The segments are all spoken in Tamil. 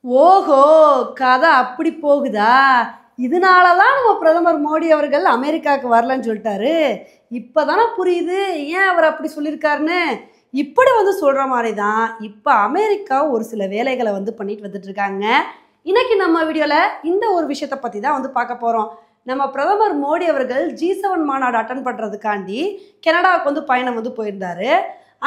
ஓஹோ! கதை அப்படி போகுதா? இதனால தான் நம்ம பிரதமர் மோடி அவர்கள் அமெரிக்காவுக்கு வரலன்னு சொல்லிட்டாரு. இப்ப தானே புரியுது, ஏன் அவர் அப்படி சொல்லியிருக்காருன்னு. இப்படி சொல்ற மாரி தான், இப்ப அமெரிக்கா ஒரு சில வேலைகள பண்ணிட்டு வந்துட்டு இருக்காங்க. இன்னைக்கு நம்ம வீடியோல இந்த ஒரு விஷயத்த பத்தி தான் பார்க்க போறோம். நம்ம பிரதமர் மோடி அவர்கள் G7 மாநாடு அட்டெண்ட் பண்றதுக்காண்டி கனடாவுக்கு பயணம் போயிருந்தாரு.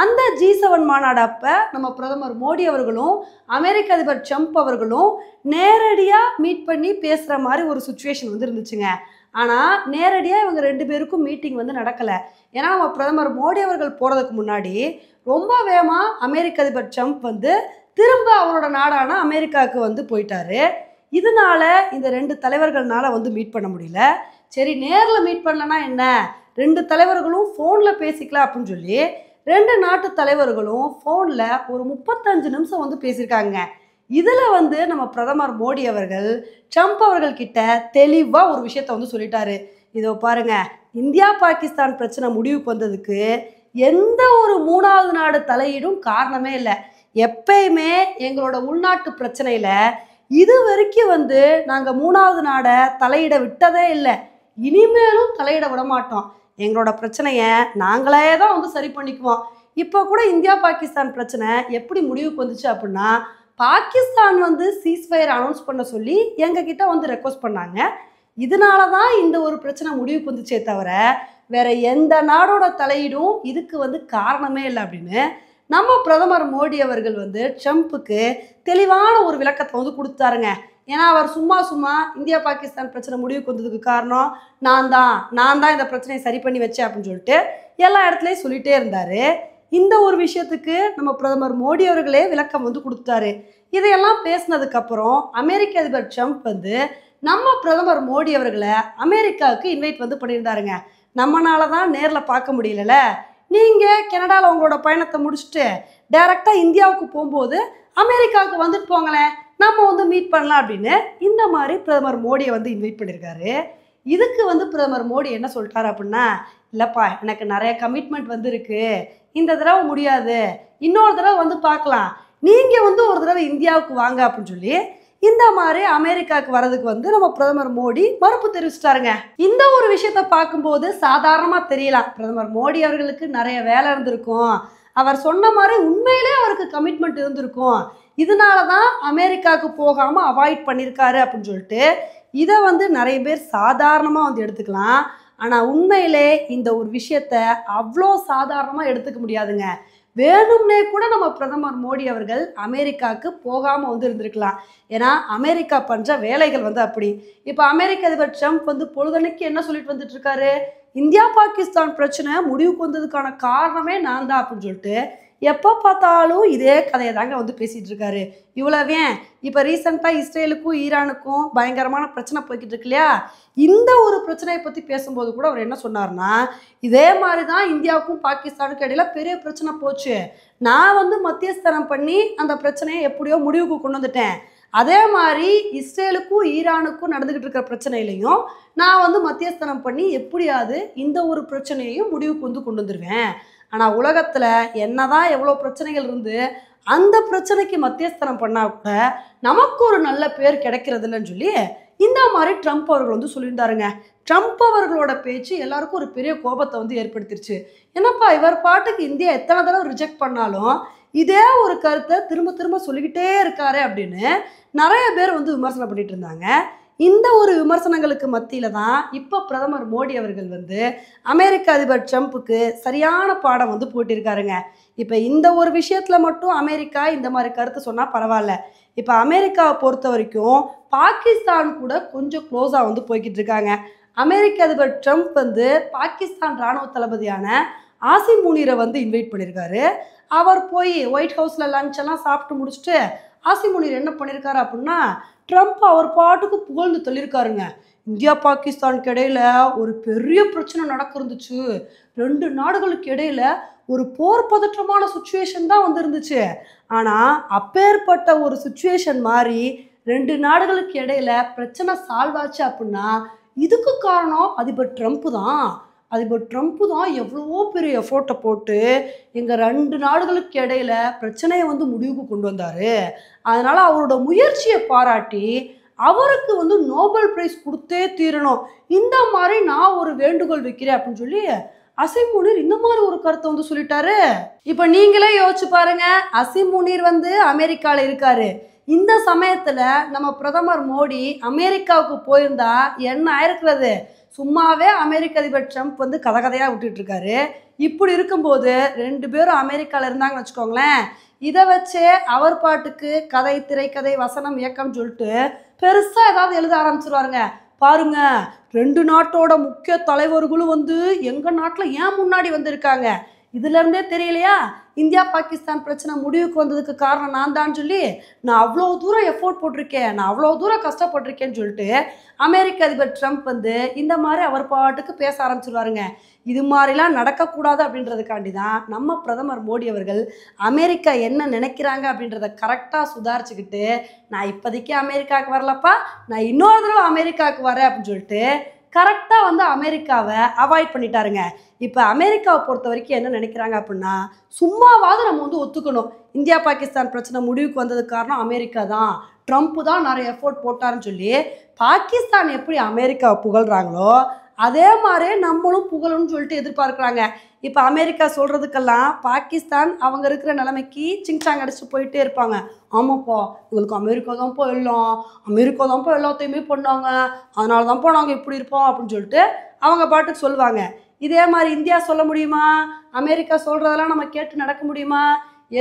அந்த G7 மாநாடு அப்ப நம்ம பிரதமர் மோடி அவர்களும் அமெரிக்க அதிபர் ட்ரம்ப் அவர்களும் நேரடியா மீட் பண்ணி பேசுற மாதிரி ஒரு சுச்சுவேஷன் இருந்துச்சுங்க. ஆனா நேரடியா இவங்க 2 பேருக்கும் மீட்டிங் நடக்கல. ஏன்னா நம்ம பிரதமர் மோடி அவர்கள் போறதுக்கு முன்னாடி ரொம்ப வேகமா அமெரிக்க அதிபர் ட்ரம்ப் திரும்ப அவரோட நாடான அமெரிக்காவுக்கு போயிட்டாரு. இதனால இந்த 2 தலைவர்கள்னால மீட் பண்ண முடியல. சரி, நேர்ல மீட் பண்ணலனா என்ன, 2 தலைவர்களும் ஃபோன்ல பேசிக்கலாம் அப்படின்னு சொல்லி 2 நாட்டு தலைவர்களும் ஃபோன்ல ஒரு 35 நிமிஷம் பேசியிருக்காங்க. இதுல நம்ம பிரதமர் மோடி அவர்கள் ட்ரம்ப் அவர்கள் கிட்ட தெளிவா ஒரு விஷயத்த சொல்லிட்டாரு. இதோ பாருங்க, இந்தியா பாகிஸ்தான் பிரச்சனை முடிவுக்கு வந்ததுக்கு எந்த ஒரு 3வது நாடு தலையீடும் காரணமே இல்லை. எப்பயுமே எங்களோட உள்நாட்டு பிரச்சனையில இது வரைக்கும் நாங்க 3வது நாடை தலையிட விட்டதே இல்லை. இனிமேலும் தலையிட விட மாட்டோம். எங்களோட பிரச்சனையை நாங்களே தான் சரி பண்ணிக்குவோம். இப்போ கூட இந்தியா பாகிஸ்தான் பிரச்சனை எப்படி முடிவுக்கு வந்துச்சு அப்படின்னா, பாகிஸ்தான் சீஸ்ஃபயர் அனௌன்ஸ் பண்ண சொல்லி எங்ககிட்ட ரெக்வஸ்ட் பண்ணாங்க. இதனால தான் இந்த ஒரு பிரச்சனை முடிவுக்கு வந்துச்சே தவிர வேற எந்த நாடோட தலையீடும் இதுக்கு காரணமே இல்லை அப்படின்னு நம்ம பிரதமர் மோடி அவர்கள் ட்ரம்ப்புக்கு தெளிவான ஒரு விளக்கத்தை கொடுத்தாருங்க. ஏன்னா அவர் சும்மா இந்தியா பாகிஸ்தான் பிரச்சனை முடிவுக்கு வந்ததுக்கு காரணம் நான் தான் இந்த பிரச்சனையை சரி பண்ணி வச்சேன் அப்படின்னு சொல்லிட்டு எல்லா இடத்துலையும் சொல்லிட்டே இருந்தாரு. இந்த ஒரு விஷயத்துக்கு நம்ம பிரதமர் மோடி அவர்களே விளக்கம் கொடுத்தாரு. இதையெல்லாம் பேசினதுக்கு அப்புறம் அமெரிக்க அதிபர் ட்ரம்ப் நம்ம பிரதமர் மோடி அவர்களை அமெரிக்காவுக்கு இன்வைட் பண்ணியிருந்தாருங்க. நம்மனால தான் நேரில் பார்க்க முடியல, நீங்கள் கனடாவில் உங்களோட பயணத்தை முடிச்சுட்டு டைரெக்டாக இந்தியாவுக்கு போகும்போது அமெரிக்காவுக்கு வந்துட்டு போங்களேன், நம்ம மீட் பண்ணலாம் அப்படின்னு இந்த மாதிரி பிரதமர் மோடியை இன்வைட் பண்ணியிருக்காரு. இதுக்கு பிரதமர் மோடி என்ன சொல்லிட்டாரு அப்படின்னா, இல்லைப்பா எனக்கு நிறைய கமிட்மெண்ட் இருக்கு, இந்த தடவை முடியாது, இன்னொரு தடவை பார்க்கலாம், நீங்கள் ஒரு தடவை இந்தியாவுக்கு வாங்க அப்படின்னு சொல்லி இந்த மாதிரி அமெரிக்காவுக்கு வரதுக்கு நம்ம பிரதமர் மோடி மறுப்பு தெரிவிச்சிட்டாருங்க. இந்த ஒரு விஷயத்த பார்க்கும்போது சாதாரணமாக தெரியலாம், பிரதமர் மோடி அவர்களுக்கு நிறைய வேலை இருந்திருக்கும், அவர் சொன்ன மாதிரி உண்மையிலே அவருக்கு கமிட்மெண்ட் இருந்திருக்கும், இதனால தான் அமெரிக்காவுக்கு போகாமல் அவாய்ட் பண்ணியிருக்காரு அப்படின்னு சொல்லிட்டு இதை நிறைய பேர் சாதாரணமாக எடுத்துக்கலாம். ஆனால் உண்மையிலே இந்த ஒரு விஷயத்த அவ்வளோ சாதாரணமாக எடுத்துக்க முடியாதுங்க. வேணும்னே கூட நம்ம பிரதமர் மோடி அவர்கள் அமெரிக்காவுக்கு போகாமல் இருந்திருக்கலாம். ஏன்னா அமெரிக்கா பண்ணுற வேலைகள் அப்படி. இப்போ அமெரிக்க அதிபர் ட்ரம்ப் பொழுதன்னைக்கு என்ன சொல்லிட்டு வந்துட்டு இருக்காரு, இந்தியா பாகிஸ்தான் பிரச்சனை முடிவுக்கு வந்ததுக்கான காரணமே நான் தான் அப்படின்னு சொல்லிட்டு எப்போ பார்த்தாலும் இதே கதையை தாங்க பேசிகிட்டு இருக்காரு. இவ்வளவே இப்போ ரீசெண்டாக இஸ்ரேலுக்கும் ஈரானுக்கும் பயங்கரமான பிரச்சனை போய்கிட்டு இருக்கு இல்லையா, இந்த ஒரு பிரச்சனையை பற்றி பேசும்போது கூட அவர் என்ன சொன்னார்னா, இதே மாதிரி தான் இந்தியாவுக்கும் பாகிஸ்தானுக்கும் இடையில பெரிய பிரச்சனை போச்சு, நான் மத்தியஸ்தனம் பண்ணி அந்த பிரச்சனையை எப்படியோ முடிவுக்கு கொண்டு வந்துட்டேன், அதே மாதிரி இஸ்ரேலுக்கும் ஈரானுக்கும் நடந்துக்கிட்டு இருக்கிற பிரச்சனையிலையும் நான் மத்தியஸ்தனம் பண்ணி எப்படியாவது இந்த ஒரு பிரச்சனையையும் முடிவுக்கு கொண்டு வந்துடுவேன். ஆனால் உலகத்தில் என்னதான் எவ்வளோ பிரச்சனைகள் அந்த பிரச்சனைக்கு மத்தியஸ்தனம் பண்ணால் கூட நமக்கு ஒரு நல்ல பேர் கிடைக்கிறது இல்லைன்னு சொல்லி இந்த மாதிரி ட்ரம்ப் அவர்கள் சொல்லியிருந்தாருங்க. ட்ரம்ப் அவர்களோட பேச்சு எல்லாருக்கும் ஒரு பெரிய கோபத்தை ஏற்படுத்திருச்சு. என்னப்பா இவர் பாட்டுக்கு இந்தியா எத்தனை தடவை ரிஜெக்ட் பண்ணாலும் இதே ஒரு கருத்தை திரும்ப திரும்ப சொல்லிக்கிட்டே இருக்காரு அப்படின்னு நிறைய பேர் விமர்சனம் பண்ணிட்டு இருந்தாங்க. இந்த ஒரு விமர்சனங்களுக்கு மத்தியில தான் இப்போ பிரதமர் மோடி அவர்கள் அமெரிக்க அதிபர் ட்ரம்ப்புக்கு சரியான பாடம் போட்டிருக்காருங்க. இப்போ இந்த ஒரு விஷயத்தில் மட்டும் அமெரிக்கா இந்த மாதிரி கருத்து சொன்னால் பரவாயில்ல, இப்போ அமெரிக்காவை பொறுத்த வரைக்கும் பாகிஸ்தான் கூட கொஞ்சம் க்ளோஸாக போய்கிட்டு இருக்காங்க. அமெரிக்க அதிபர் ட்ரம்ப் பாகிஸ்தான் இராணுவ தளபதியான ஆசிம் முனீரை இன்வைட் பண்ணியிருக்காரு. அவர் போய் ஒயிட் ஹவுஸில் லஞ்ச் எல்லாம் சாப்பிட்டு முடிச்சுட்டு ஆசிம் முனீர் என்ன பண்ணியிருக்காரு அப்படின்னா, ட்ரம்ப் அவர் பாட்டுக்கு புகழ்ந்து சொல்லியிருக்காருங்க, இந்தியா பாகிஸ்தானுக்கு இடையில ஒரு பெரிய பிரச்சனை நடக்கிருந்துச்சு, 2 நாடுகளுக்கு இடையில ஒரு போர் பதற்றமான சுச்சுவேஷன் தான் இருந்துச்சு, ஆனால் அப்பேற்பட்ட ஒரு சுச்சுவேஷன் மாதிரி 2 நாடுகளுக்கு இடையில பிரச்சனை சால்வ் ஆச்சு அப்படின்னா இதுக்கு காரணம் அதிபர் ட்ரம்ப் தான், அதிபர் ட்ரம்ப் தான் எவ்வளவோ பெரிய எஃபோர்ட்டை போட்டு எங்கள் 2 நாடுகளுக்கு இடையில பிரச்சனையை வந்து முடிவுக்கு கொண்டு வந்தார். அதனால் அவரோட முயற்சியை பாராட்டி அவருக்கு வந்து நோபல் பிரைஸ் கொடுத்தே தீரணும், இந்த மாதிரி நான் ஒரு வேண்டுகோள் வைக்கிறேன் அப்படின்னு சொல்லி அசீம் முனீர் இந்த மாதிரி ஒரு கருத்தை வந்து சொல்லிட்டாரு. இப்போ நீங்களே யோசிச்சு பாருங்க, அசீம் முனீர் வந்து அமெரிக்காவில் இருக்காரு. இந்த சமயத்தில் நம்ம பிரதமர் மோடி அமெரிக்காவுக்கு போயிருந்தா என்ன ஆயிருக்கிறது? சும்மாவே அமெரிக்க அதிபர் ட்ரம்ப் வந்து கதையாக விட்டுட்டு இருக்காரு. இப்படி இருக்கும்போது 2 பேரும் அமெரிக்காவில் இருந்தாங்கன்னு வச்சுக்கோங்களேன், இதை வச்சே அவர் பாட்டுக்கு கதை, திரைக்கதை, வசனம், இயக்கம் சொல்லிட்டு பெருசாக ஏதாவது எழுத ஆரம்பிச்சிருவாருங்க. பாருங்க, 2 நாட்டோட முக்கிய தலைவர்களும் வந்து எங்கள் நாட்டில் ஏன் முன்னாடி வந்திருக்காங்க, இதுலேருந்தே தெரியலையா இந்தியா பாகிஸ்தான் பிரச்சனை முடிவுக்கு வந்ததுக்கு காரணம் நான் தான் சொல்லி நான் அவ்வளோ தூரம் எஃபோர்ட் போட்டிருக்கேன், நான் அவ்வளோ தூரம் கஷ்டப்பட்டிருக்கேன்னு சொல்லிட்டு அமெரிக்க அதிபர் ட்ரம்ப் வந்து இந்த மாதிரி அவர் பாட்டுக்கு பேச ஆரம்பிச்சிருவாருங்க. இது மாதிரிலாம் நடக்கக்கூடாது அப்படின்றதுக்காண்டி தான் நம்ம பிரதமர் மோடி அவர்கள் அமெரிக்கா என்ன நினைக்கிறாங்க அப்படின்றத கரெக்டாக சுதாரிச்சுக்கிட்டு, நான் இப்போதைக்கு அமெரிக்காவுக்கு வரலப்பா, நான் இன்னொரு தடவை அமெரிக்காவுக்கு வரேன் அப்படின்னு சொல்லிட்டு கரெக்டாக வந்து அமெரிக்காவை அவாய்ட் பண்ணிட்டாருங்க. இப்போ அமெரிக்காவை பொறுத்த வரைக்கும் என்ன நினைக்கிறாங்க அப்படின்னா, சும்மாவாவது நம்ம வந்து ஒத்துக்கணும், இந்தியா பாகிஸ்தான் பிரச்சனை முடிவுக்கு வந்ததுக்கு காரணம் அமெரிக்கா தான், ட்ரம்ப் தான் நிறைய எஃபோர்ட் போட்டாருன்னு சொல்லி பாகிஸ்தான் எப்படி அமெரிக்காவை புகழ்கிறாங்களோ அதே மாதிரி நம்மளும் புகழணும்னு சொல்லிட்டு எதிர்பார்க்குறாங்க. இப்போ அமெரிக்கா சொல்கிறதுக்கெல்லாம் பாகிஸ்தான் அவங்க இருக்கிற நிலைமைக்கு சிங்சாங் அடிச்சுட்டு போயிட்டே இருப்பாங்க. ஆமாப்பா, இவங்களுக்கு அமெரிக்கா தான்ப்பா எல்லாம், அமெரிக்கா தான்ப்பா எல்லாத்தையுமே பண்ணாங்க, அதனால தான்ப்பா நாங்கள் இப்படி இருப்போம் அப்படின்னு சொல்லிட்டு அவங்க பாட்டுக்கு சொல்லுவாங்க. இதே மாதிரி இந்தியா சொல்ல முடியுமா? அமெரிக்கா சொல்கிறதெல்லாம் நம்ம கேட்டு நடக்க முடியுமா?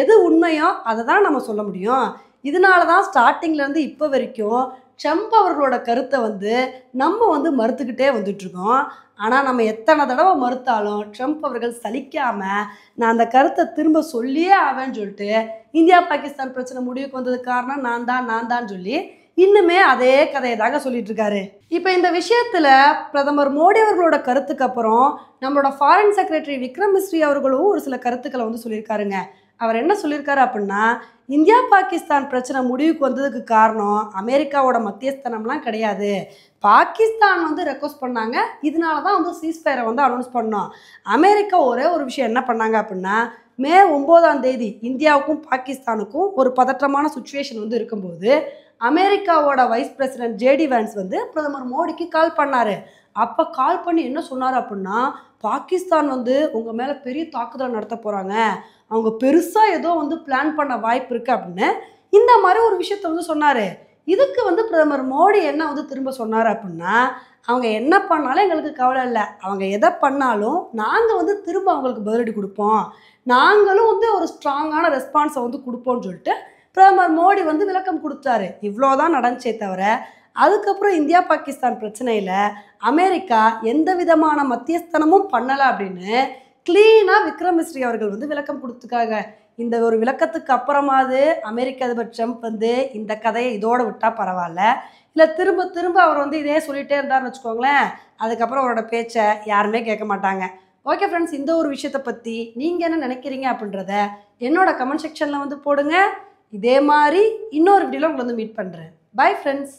எது உண்மையோ அதை தான் நம்ம சொல்ல முடியும். இதனால தான் ஸ்டார்டிங்லேருந்து இப்போ வரைக்கும் ட்ரம்ப் அவர்களோட கருத்தை வந்து நம்ம வந்து மறுத்துக்கிட்டே வந்துட்ருக்கோம். ஆனால் நம்ம எத்தனை தடவை மறுத்தாலும் ட்ரம்ப் அவர்கள் சலிக்காமல் நான் அந்த கருத்தை திரும்ப சொல்லியே ஆவேன்னு சொல்லிட்டு இந்தியா பாகிஸ்தான் பிரச்சனை முடிவுக்கு வந்ததுக்கு காரணம் நான் தான் சொல்லி இன்னுமே அதே கதையை தாங்க சொல்லிட்டு இருக்காரு. இப்போ இந்த விஷயத்தில் பிரதமர் மோடி அவர்களோட கருத்துக்கு அப்புறம் நம்மளோட ஃபாரின் செக்ரட்டரி விக்ரம் மிஸ்ரி அவர்களும் ஒரு சில கருத்துக்களை வந்து சொல்லியிருக்காருங்க. அவர் என்ன சொல்லியிருக்காரு அப்படின்னா, இந்தியா பாகிஸ்தான் பிரச்சனை முடிவுக்கு வந்ததுக்கு காரணம் அமெரிக்காவோட மத்தியஸ்தனம்லாம் கிடையாது, பாகிஸ்தான் வந்து ரெக்வஸ்ட் பண்ணாங்க, இதனால தான் வந்து சீஸ்ஃபயரை வந்து அனௌன்ஸ் பண்ணோம். அமெரிக்கா ஒரே ஒரு விஷயம் என்ன பண்ணாங்க அப்படின்னா, மே 9ஆம் தேதி இந்தியாவுக்கும் பாகிஸ்தானுக்கும் ஒரு பதற்றமான சுச்சுவேஷன் வந்து இருக்கும்போது அமெரிக்காவோட வைஸ் பிரசிடென்ட் ஜேடி வேன்ஸ் வந்து பிரதமர் மோடிக்கு கால் பண்ணார். அப்போ கால் பண்ணி என்ன சொன்னார் அப்படின்னா, பாகிஸ்தான் வந்து உங்கள் மேலே பெரிய தாக்குதல் நடத்த போகிறாங்க, அவங்க பெருசாக ஏதோ வந்து பிளான் பண்ண வாய்ப்பு இருக்குது அப்படின்னு இந்த மாதிரி ஒரு விஷயத்த வந்து சொன்னார். இதுக்கு வந்து பிரதமர் மோடி என்ன வந்து திரும்ப சொன்னார் அப்படின்னா, அவங்க என்ன பண்ணாலும் எங்களுக்கு கவலை இல்லை, அவங்க எதை பண்ணாலும் நாங்கள் வந்து திரும்ப அவங்களுக்கு பதிலடி கொடுப்போம், நாங்களும் வந்து ஒரு ஸ்ட்ராங்கான ரெஸ்பான்ஸை வந்து கொடுப்போம்னு சொல்லிட்டு பிரதமர் மோடி வந்து விளக்கம் கொடுத்தாரு. இவ்வளோதான் நடந்துச்சே தவிர அதுக்கப்புறம் இந்தியா பாகிஸ்தான் பிரச்சனையில் அமெரிக்கா எந்த விதமான மத்தியஸ்தனமும் பண்ணலை அப்படின்னு கிளீனாக விக்ரம் மிஸ்ரி அவர்கள் வந்து விளக்கம் கொடுத்துருக்காங்க. இந்த ஒரு விளக்கத்துக்கு அப்புறமாவது அமெரிக்க அதிபர் ட்ரம்ப் வந்து இந்த கதையை இதோடு விட்டால் பரவாயில்ல, இல்லை திரும்ப திரும்ப அவர் வந்து இதே சொல்லிகிட்டே இருந்தார்னு வச்சுக்கோங்களேன், அதுக்கப்புறம் அவரோட பேச்சை யாருமே கேட்க மாட்டாங்க. ஓகே ஃப்ரெண்ட்ஸ், இந்த ஒரு விஷயத்தை பற்றி நீங்கள் என்ன நினைக்கிறீங்க அப்படின்றத என்னோட கமெண்ட் செக்ஷனில் வந்து போடுங்க. இதே மாதிரி இன்னொரு வீடியோவில் உங்களை வந்து மீட் பண்ணுறேன். Bye friends.